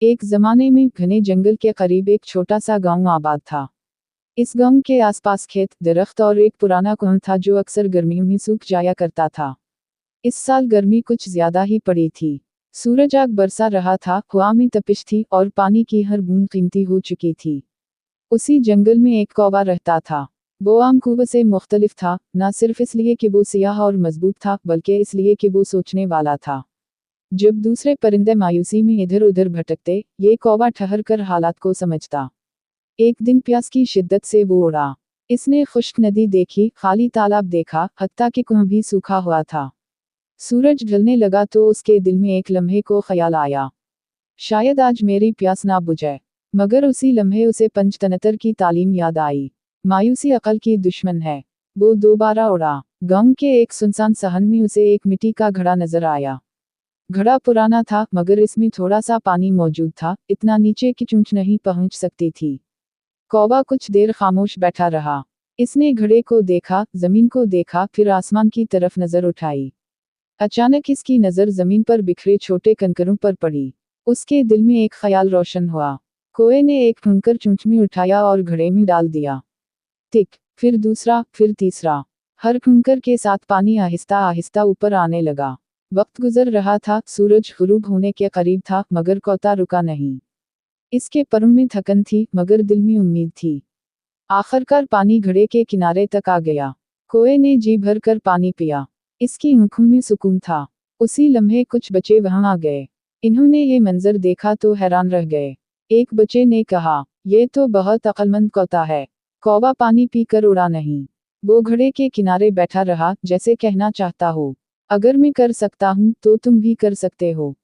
एक जमाने में घने जंगल के करीब एक छोटा सा गांव आबाद था। इस गांव के आसपास खेत, दरख्त और एक पुराना कुआं था जो अक्सर गर्मियों में सूख जाया करता था। इस साल गर्मी कुछ ज्यादा ही पड़ी थी। सूरज आग बरसा रहा था, हवा में तपिश थी और पानी की हर बूंद कीमती हो चुकी थी। उसी जंगल में एक कौवा रहता था। वो आम कौवे से मुख्तलिफ था, न सिर्फ इसलिए कि वो सियाह और मजबूत था, बल्कि इसलिए कि वो सोचने वाला था। जब दूसरे परिंदे मायूसी में इधर उधर भटकते, ये कौवा ठहर कर हालात को समझता। एक दिन प्यास की शिद्दत से वो उड़ा। इसने खुश्क नदी देखी, खाली तालाब देखा, हत्ता कि कुआं भी सूखा हुआ था। सूरज ढलने लगा तो उसके दिल में एक लम्हे को ख्याल आया, शायद आज मेरी प्यास ना बुझे। मगर उसी लम्हे उसे पंचतंत्र की तालीम याद आई। मायूसी अकल की दुश्मन है। वो दोबारा उड़ा। गांव के एक सुनसान सहन में उसे एक मिट्टी का घड़ा नजर आया। घड़ा पुराना था, मगर इसमें थोड़ा सा पानी मौजूद था, इतना नीचे कि चोंच नहीं पहुंच सकती थी। कौवा कुछ देर खामोश बैठा रहा। इसने घड़े को देखा, जमीन को देखा, फिर आसमान की तरफ नजर उठाई। अचानक इसकी नजर जमीन पर बिखरे छोटे कंकरों पर पड़ी। उसके दिल में एक ख्याल रोशन हुआ। कौवे ने एक कंकर चोंच में उठाया और घड़े में डाल दिया। टिक, फिर दूसरा, फिर तीसरा। हर कंकर के साथ पानी आहिस्ता आहिस्ता ऊपर आने लगा। वक्त गुजर रहा था, सूरज गुरूब होने के करीब था, मगर कौवा रुका नहीं। इसके पैरों में थकन थी, मगर दिल में उम्मीद थी। आखिरकार पानी घड़े के किनारे तक आ गया। कौवे ने जी भर कर पानी पिया। इसकी आंखों में सुकून था। उसी लम्हे कुछ बच्चे वहां आ गए। इन्होंने ये मंजर देखा तो हैरान रह गए। एक बच्चे ने कहा, ये तो बहुत अक्लमंद कौवा है। कौवा पानी पी कर उड़ा नहीं। वो घड़े के किनारे बैठा रहा, जैसे कहना चाहता हो, अगर मैं कर सकता हूं तो तुम भी कर सकते हो।